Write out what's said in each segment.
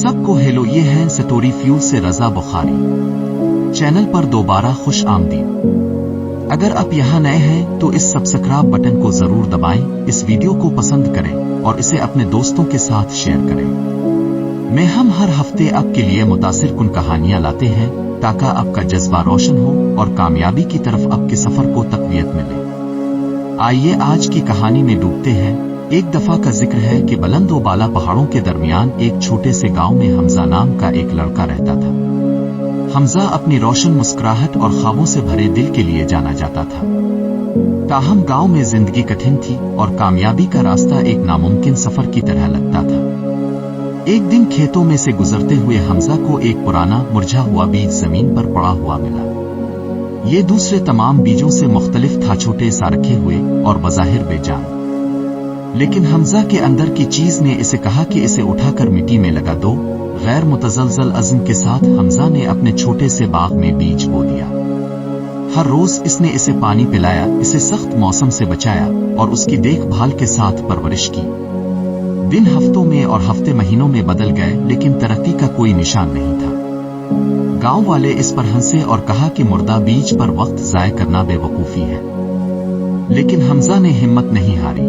सबको हेलो, ये हैं स्टोरी फ्यूल से रजा बुखारी। चैनल पर दोबारा खुश आमदीद। अगर आप यहाँ नए हैं तो इस सब्सक्राइब बटन को जरूर दबाएं, इस वीडियो को पसंद करें और इसे अपने दोस्तों के साथ शेयर करें। हम हर हफ्ते आपके लिए मुतासिर कुन कहानियां लाते हैं ताकि आपका जज्बा रोशन हो और कामयाबी की तरफ आपके सफर को तकवीत मिले। आइए आज की कहानी में डूबते हैं। एक दफा का जिक्र है कि बुलंद व बाला पहाड़ों के दरमियान एक छोटे से गांव में हमजा नाम का एक लड़का रहता था। हमजा अपनी रोशन मुस्कुराहट और ख्वाबों से भरे दिल के लिए जाना जाता था। ताहम गांव में जिंदगी कठिन थी और कामयाबी का रास्ता एक नामुमकिन सफर की तरह लगता था। एक दिन खेतों में से गुजरते हुए हमजा को एक पुराना मुरझा हुआ बीज जमीन पर पड़ा हुआ मिला। ये दूसरे तमाम बीजों से मुख्तलिफ था, छोटे सा रखे हुए और बज़ाहिर बेजान। लेकिन हमजा के अंदर की चीज ने इसे कहा कि इसे उठाकर मिट्टी में लगा दो। गैर मुतज़लज़ल अज़्म के साथ हमजा ने अपने छोटे से बाग में बीज बो दिया। हर रोज इसने इसे पानी पिलाया, इसे सख्त मौसम से बचाया और उसकी देखभाल के साथ परवरिश की। दिन हफ्तों में और हफ्ते महीनों में बदल गए, लेकिन तरक्की का कोई निशान नहीं था। गांव वाले इस पर हंसे और कहा कि मुर्दा बीज पर वक्त ज़ाय करना बेवकूफी है। लेकिन हमजा ने हिम्मत नहीं हारी।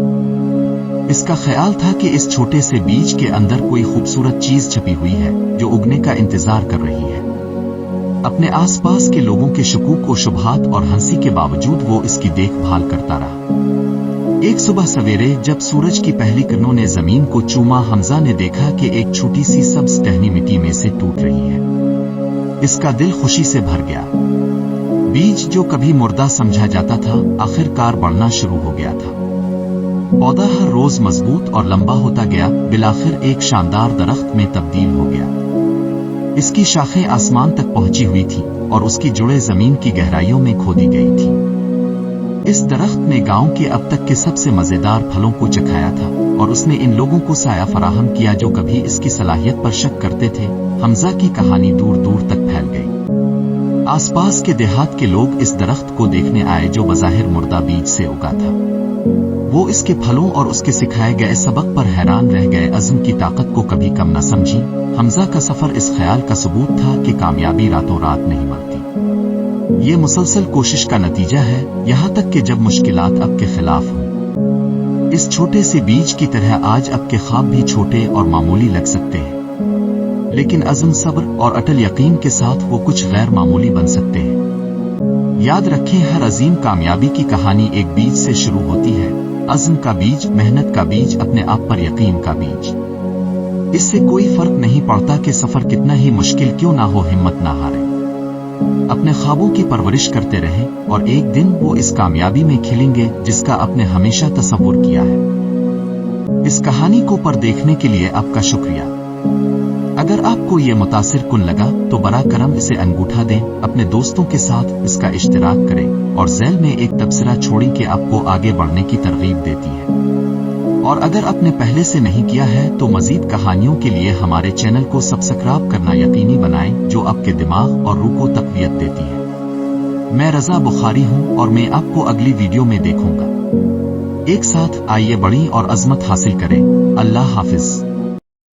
इसका ख्याल था कि इस छोटे से बीज के अंदर कोई खूबसूरत चीज छपी हुई है जो उगने का इंतजार कर रही है। अपने आसपास के लोगों के शकूक और शुबहात और हंसी के बावजूद वो इसकी देखभाल करता रहा। एक सुबह सवेरे जब सूरज की पहली किरणों ने जमीन को चूमा, हमजा ने देखा कि एक छोटी सी सब्ज टहनी मिट्टी में से टूट रही है। इसका दिल खुशी से भर गया। बीज जो कभी मुर्दा समझा जाता था आखिरकार बढ़ना शुरू हो गया था। पौधा हर रोज मजबूत और लंबा होता गया, बिलाखिर एक शानदार दरख्त में तब्दील हो गया। इसकी शाखें आसमान तक पहुंची हुई थी और उसकी जुड़े जमीन की गहराइयों में खोदी गई थी। इस दरख्त ने गांव के अब तक के सबसे मजेदार फलों को चखाया था और उसने इन लोगों को साया फराहम किया जो कभी इसकी सलाहियत पर शक करते थे। हमजा की कहानी दूर दूर तक फैल गई। आसपास के देहात के लोग इस दरख्त को देखने आए जो बज़ाहिर मुर्दा बीज से उगा था। वो इसके फलों और उसके सिखाए गए सबक पर हैरान रह गए। अज़्म की ताकत को कभी कम न समझी। हमजा का सफर इस ख्याल का सबूत था कि कामयाबी रातों रात नहीं मिलती। ये मुसलसल कोशिश का नतीजा है, यहाँ तक कि जब मुश्किलात आपके खिलाफ हों। इस छोटे से बीज की तरह आज आपके ख्वाब भी छोटे और मामूली लग सकते हैं, लेकिन अज़्म, सब्र और अटल यकीन के साथ वो कुछ गैर मामूली बन सकते हैं। याद रखें, हर अजीम कामयाबी की कहानी एक बीज से शुरू होती है। अज़्म का बीज, मेहनत का बीज, अपने आप पर यकीन का बीज। इससे कोई फर्क नहीं पड़ता कि सफर कितना ही मुश्किल क्यों ना हो, हिम्मत ना हारें। अपने ख्वाबों की परवरिश करते रहें और एक दिन वो इस कामयाबी में खिलेंगे जिसका आपने हमेशा तसव्वुर किया है। इस कहानी को पर देखने के लिए आपका शुक्रिया। अगर आपको ये मुतासिर कुन लगा तो बरा करम इसे अंगूठा दें, अपने दोस्तों के साथ इसका इश्तिराक करें और ज़ैल में एक तबसरा छोड़ें कि आपको आगे बढ़ने की तरगीब देती है। और अगर आपने पहले से नहीं किया है तो मजीद कहानियों के लिए हमारे चैनल को सब्सक्राइब करना यकीनी बनाएं, जो आपके दिमाग और रूह को तक़वियत देती है। मैं रजा बुखारी हूँ और मैं आपको अगली वीडियो में देखूंगा। एक साथ आइए बढ़ें और अज़मत हासिल करें। अल्लाह हाफिज।